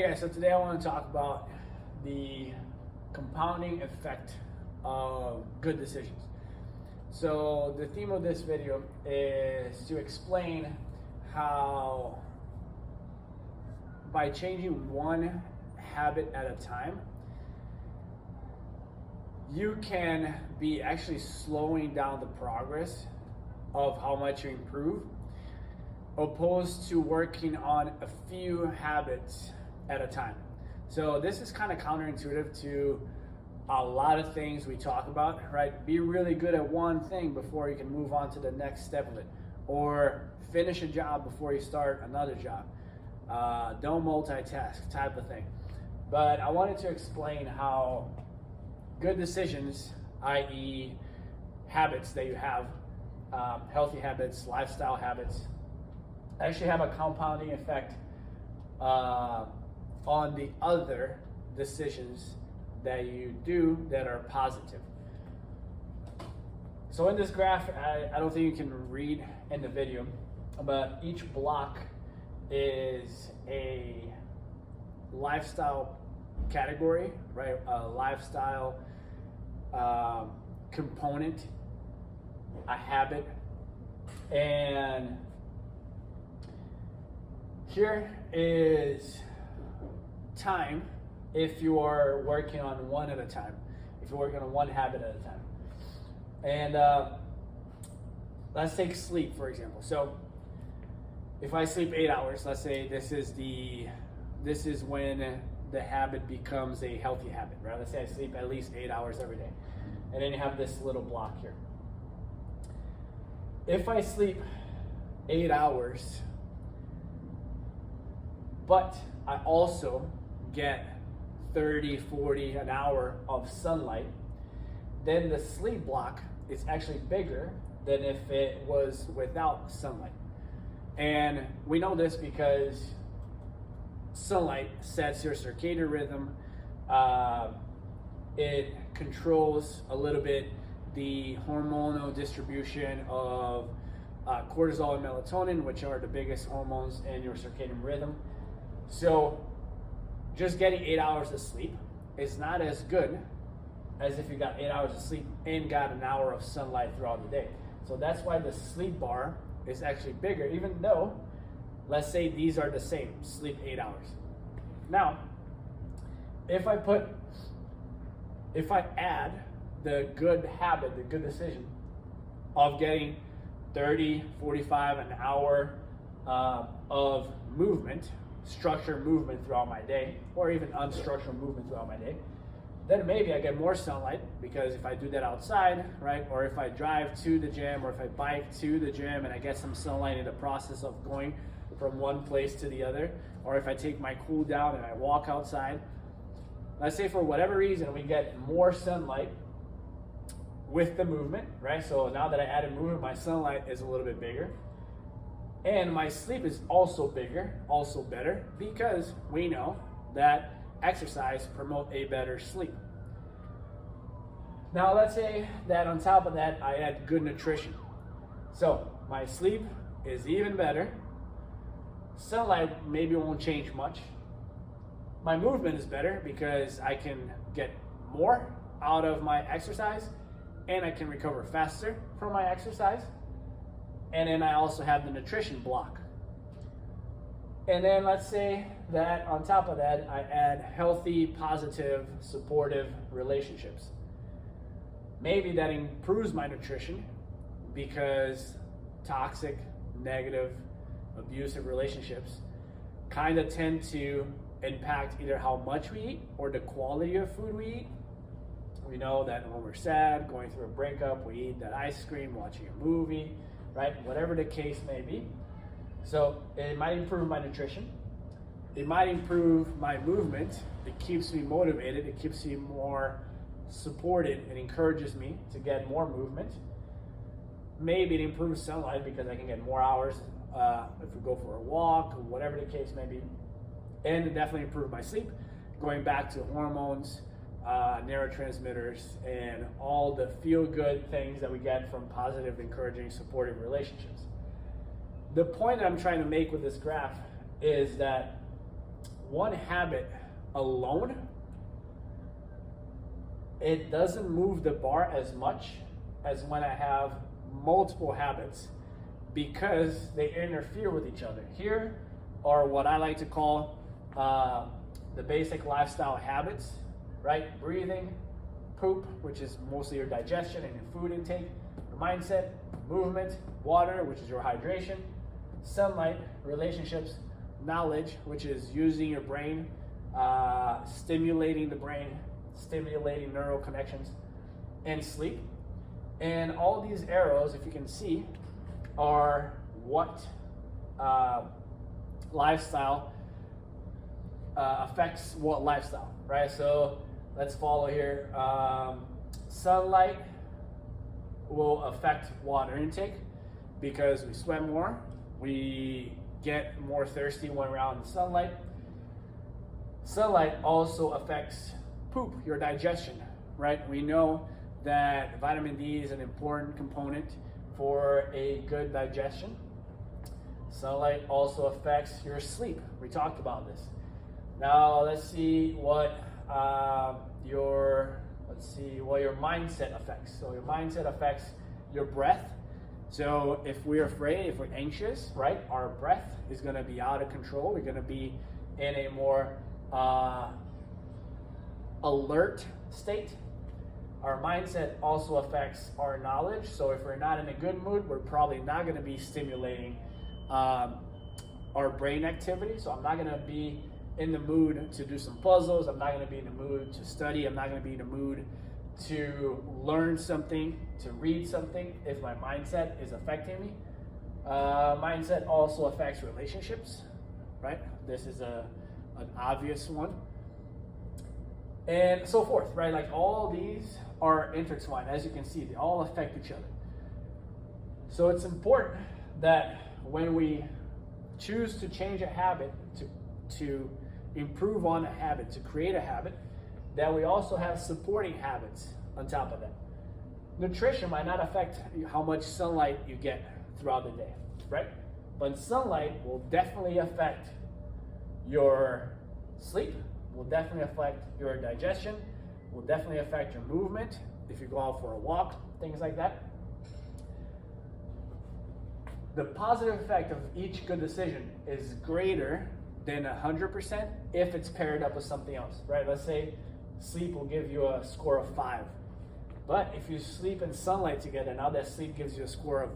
Okay, so today I want to talk about the compounding effect of good decisions. So the theme of this video is to explain how by changing one habit at a time, you can be actually slowing down the progress of how much you improve, opposed to working on a few habits at a time. So this is kind of counterintuitive to a lot of things we talk about, right? Be really good at one thing before you can move on to the next step of it, or finish a job before you start another job. Don't multitask type of thing. But I wanted to explain how good decisions, i.e. habits that you have, healthy habits, lifestyle habits, actually have a compounding effect on the other decisions that you do that are positive. So in this graph, I don't think you can read in the video, but each block is a lifestyle category, right? A lifestyle component, a habit, and here is time if you are working on one at a time, if you're working on one habit at a time. And let's take sleep, for example. So if I sleep 8 hours, let's say this is when the habit becomes a healthy habit, right? Let's say I sleep at least 8 hours every day. And then you have this little block here. If I sleep 8 hours, but I also get 30, 40 an hour of sunlight, then the sleep block is actually bigger than if it was without sunlight. And we know this because sunlight sets your circadian rhythm. It controls a little bit the hormonal distribution of cortisol and melatonin, which are the biggest hormones in your circadian rhythm. So just getting 8 hours of sleep is not as good as if you got 8 hours of sleep and got an hour of sunlight throughout the day. So that's why the sleep bar is actually bigger, even though, let's say these are the same, sleep 8 hours. Now, if I add the good habit, the good decision of getting 30, 45, an hour of movement, structured movement throughout my day, or even unstructured movement throughout my day, then maybe I get more sunlight, because if I do that outside, right, or if I drive to the gym, or if I bike to the gym and I get some sunlight in the process of going from one place to the other, or if I take my cool down and I walk outside, let's say for whatever reason we get more sunlight with the movement, right? So now that I added movement, my sunlight is a little bit bigger. And my sleep is also bigger, also better, because we know that exercise promotes a better sleep. Now let's say that on top of that, I add good nutrition. So my sleep is even better. Sunlight maybe won't change much. My movement is better because I can get more out of my exercise, and I can recover faster from my exercise. And then I also have the nutrition block. And then let's say that on top of that, I add healthy, positive, supportive relationships. Maybe that improves my nutrition because toxic, negative, abusive relationships kind of tend to impact either how much we eat or the quality of food we eat. We know that when we're sad, going through a breakup, we eat that ice cream, watching a movie, right? Whatever the case may be. So it might improve my nutrition. It might improve my movement. It keeps me motivated. It keeps me more supported and encourages me to get more movement. Maybe it improves sunlight because I can get more hours if we go for a walk, or whatever the case may be. And it definitely improves my sleep, going back to hormones, neurotransmitters, and all the feel-good things that we get from positive, encouraging, supportive relationships. The point that I'm trying to make with this graph is that one habit alone, it doesn't move the bar as much as when I have multiple habits, because they interfere with each other. Here are what I like to call the basic lifestyle habits, right? Breathing, poop, which is mostly your digestion and your food intake, your mindset, movement, water, which is your hydration, sunlight, relationships, knowledge, which is using your brain, stimulating the brain, stimulating neural connections, and sleep. And all these arrows, if you can see, are what lifestyle affects what lifestyle, right? So let's follow here. Sunlight will affect water intake because we sweat more, we get more thirsty when we're out in the sunlight. Sunlight also affects poop, your digestion, right? We know that vitamin D is an important component for a good digestion. Sunlight also affects your sleep. We talked about this. Now let's see what your mindset affects. So your mindset affects your breath. So if we're afraid, if we're anxious, right, our breath is going to be out of control. We're going to be in a more alert state. Our mindset also affects our knowledge. So if we're not in a good mood, we're probably not going to be stimulating our brain activity. So I'm not going to be in the mood to do some puzzles. I'm not going to be in the mood to study. I'm not going to be in the mood to learn something, to read something, if my mindset is affecting me. Mindset also affects relationships, right? This is an obvious one. And so forth, right? Like all these are intertwined. As you can see, they all affect each other. So it's important that when we choose to change a habit, to improve on a habit, to create a habit, that we also have supporting habits on top of that. Nutrition might not affect how much sunlight you get throughout the day, right? But sunlight will definitely affect your sleep, will definitely affect your digestion, will definitely affect your movement if you go out for a walk, things like that. The positive effect of each good decision is greater than 100% if it's paired up with something else, right? Let's say sleep will give you a score of 5. But if you sleep in sunlight together, now that sleep gives you a score of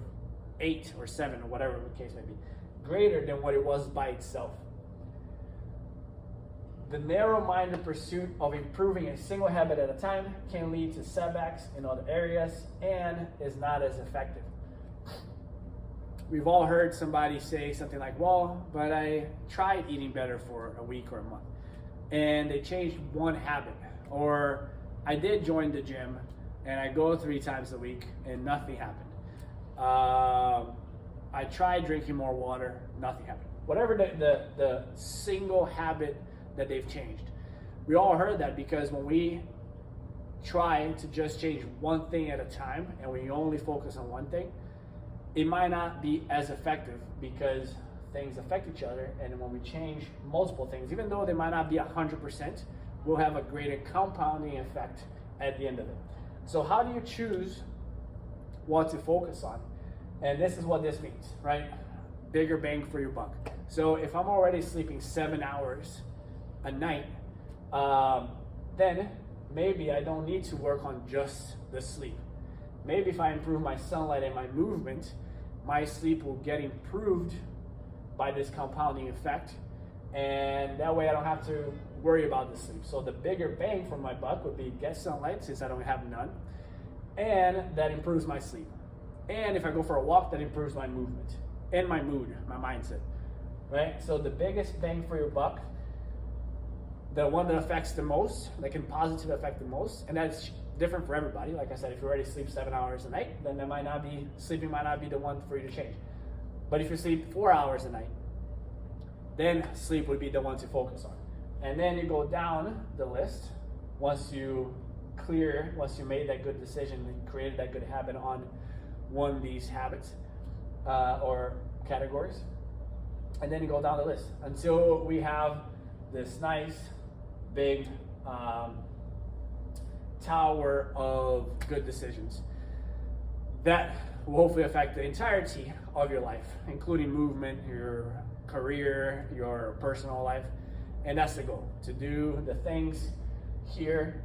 8 or 7 or whatever the case may be, greater than what it was by itself. The narrow-minded pursuit of improving a single habit at a time can lead to setbacks in other areas and is not as effective. We've all heard somebody say something like, well, but I tried eating better for a week or a month and they changed one habit. Or I did join the gym and I go 3 times a week and nothing happened. I tried drinking more water, nothing happened. Whatever the single habit that they've changed. We all heard that because when we try to just change one thing at a time and we only focus on one thing, it might not be as effective because things affect each other. And when we change multiple things, even though they might not be 100%, we'll have a greater compounding effect at the end of it. So how do you choose what to focus on? And this is what this means, right? Bigger bang for your buck. So if I'm already sleeping 7 hours a night, then maybe I don't need to work on just the sleep. Maybe if I improve my sunlight and my movement, my sleep will get improved by this compounding effect. And that way I don't have to worry about the sleep. So the bigger bang for my buck would be get sunlight, since I don't have none. And that improves my sleep. And if I go for a walk, that improves my movement and my mood, my mindset, right? So the biggest bang for your buck, the one that affects the most, that can positively affect the most, and that's different for everybody. Like I said, if you already sleep 7 hours a night, then sleeping might not be the one for you to change. But if you sleep 4 hours a night, then sleep would be the one to focus on. And then you go down the list once you made that good decision and created that good habit on one of these habits or categories. And then you go down the list until we have this nice big tower of good decisions that will hopefully affect the entirety of your life, including movement, your career, your personal life. And that's the goal, to do the things here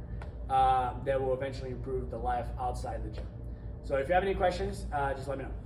that will eventually improve the life outside the gym. So if you have any questions, just let me know.